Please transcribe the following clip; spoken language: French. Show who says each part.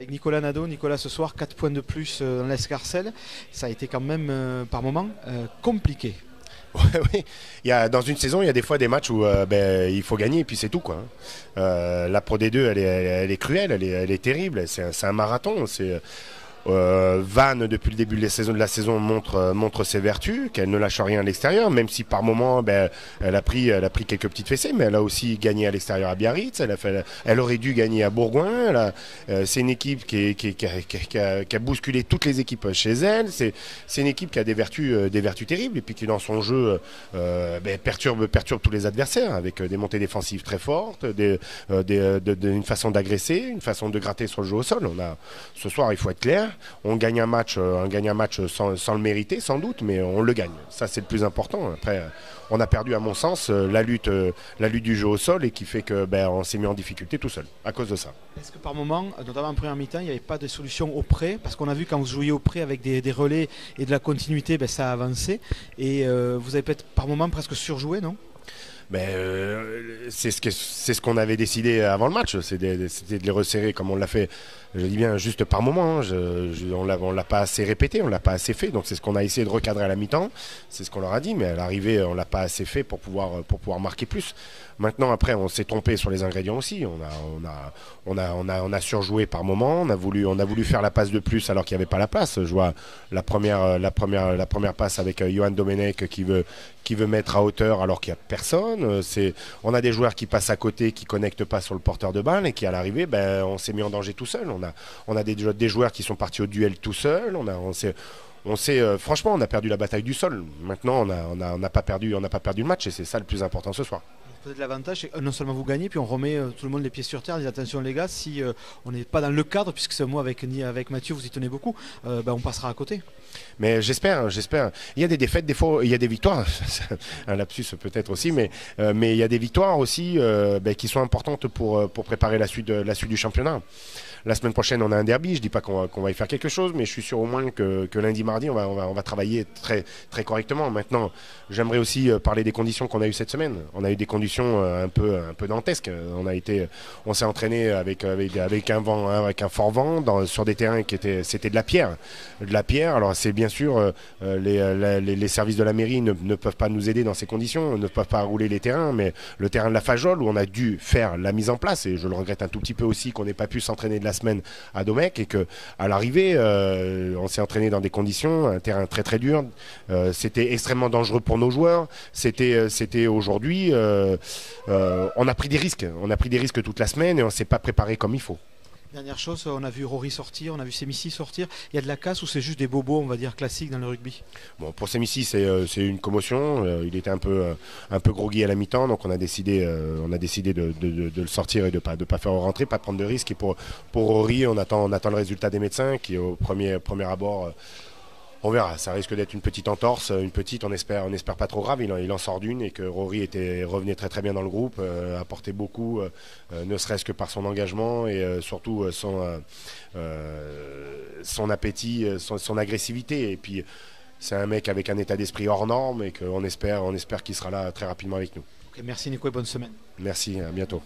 Speaker 1: Avec Nicolas Nadeau, Nicolas ce soir 4 points de plus dans l'Escarcelle, ça a été quand même par moments compliqué.
Speaker 2: Ouais, oui. Dans une saison, il y a des fois des matchs où il faut gagner et puis c'est tout, quoi. La Pro D2, elle est cruelle, elle est terrible, c'est un marathon. Vannes, depuis le début de la saison, montre ses vertus, qu'elle ne lâche rien à l'extérieur, même si par moment elle a pris quelques petites fessées, mais elle a aussi gagné à l'extérieur à Biarritz, elle aurait dû gagner à Bourgoin. C'est une équipe qui a bousculé toutes les équipes chez elle. C'est une équipe qui a des vertus terribles et puis qui dans son jeu perturbe tous les adversaires avec des montées défensives très fortes, une façon d'agresser, une façon de gratter sur le jeu au sol. Ce soir, il faut être clair. On gagne un match sans le mériter, sans doute, mais on le gagne. Ça, c'est le plus important. Après, on a perdu, à mon sens, la lutte du jeu au sol et qui fait que on s'est mis en difficulté tout seul à cause de ça.
Speaker 1: Est-ce que par moment, notamment en première mi-temps, il n'y avait pas de solution au pré? Parce qu'on a vu quand vous jouiez au pré avec des relais et de la continuité, ça a avancé. Et vous avez peut-être par moment presque surjoué, non?
Speaker 2: C'est ce qu'on avait décidé avant le match, c'était de les resserrer comme on l'a fait, je dis bien juste par moment, on l'a pas assez répété, on l'a pas assez fait, donc c'est ce qu'on a essayé de recadrer à la mi-temps, c'est ce qu'on leur a dit, mais à l'arrivée on l'a pas assez fait pour pouvoir marquer plus. Maintenant après on s'est trompé sur les ingrédients aussi, on a surjoué par moment, on a voulu faire la passe de plus alors qu'il n'y avait pas la place. Je vois la première passe avec Johan Domenech qui veut mettre à hauteur alors qu'il n'y a personne. On a des joueurs qui passent à côté, qui ne connectent pas sur le porteur de balle et qui à l'arrivée, on s'est mis en danger tout seul. On a des joueurs qui sont partis au duel tout seuls. Franchement, on a perdu la bataille du sol. Maintenant, on n'a pas perdu le match et c'est ça le plus important ce soir.
Speaker 1: Peut-être l'avantage, c'est que non seulement vous gagnez, puis on remet tout le monde les pieds sur terre, dit attention les gars, si on n'est pas dans le cadre, puisque c'est moi avec Mathieu, vous y tenez beaucoup, on passera à côté.
Speaker 2: Mais j'espère. Il y a des défaites, des fois, il y a des victoires, un lapsus peut-être aussi, mais il y a des victoires aussi qui sont importantes pour préparer la suite du championnat. La semaine prochaine, on a un derby. Je dis pas qu'on va y faire quelque chose, mais je suis sûr au moins que lundi, mardi, on va travailler très, très correctement. Maintenant, j'aimerais aussi parler des conditions qu'on a eues cette semaine. On a eu des conditions un peu dantesques. On s'est entraîné avec un fort vent sur des terrains c'était de la pierre. Alors c'est bien sûr les services de la mairie ne peuvent pas nous aider dans ces conditions, ne peuvent pas rouler les terrains, mais le terrain de la Fajol où on a dû faire la mise en place, et je le regrette un tout petit peu aussi qu'on n'ait pas pu s'entraîner de la semaine à Domecq et qu'à l'arrivée on s'est entraîné dans des conditions, un terrain très très dur, c'était extrêmement dangereux pour nos joueurs, c'était aujourd'hui on a pris des risques toute la semaine et on ne s'est pas préparé comme il faut.
Speaker 1: Dernière chose, on a vu Rory sortir, on a vu Semissi sortir. Il y a de la casse ou c'est juste des bobos, on va dire, classiques dans le rugby?
Speaker 2: Bon, pour Semissi, c'est une commotion. Il était un peu groggy à la mi-temps, donc on a décidé de le sortir et de pas faire rentrer, pas prendre de risques. Et pour Rory, on attend le résultat des médecins qui, au premier abord, on verra, ça risque d'être une petite entorse, on espère pas trop grave, il en sort d'une et que Rory revenait très très bien dans le groupe, apportait beaucoup, ne serait-ce que par son engagement et surtout son appétit, son agressivité. Et puis c'est un mec avec un état d'esprit hors norme et qu'on espère qu'il sera là très rapidement avec nous.
Speaker 1: Okay, merci Nico et bonne semaine.
Speaker 2: Merci, à bientôt.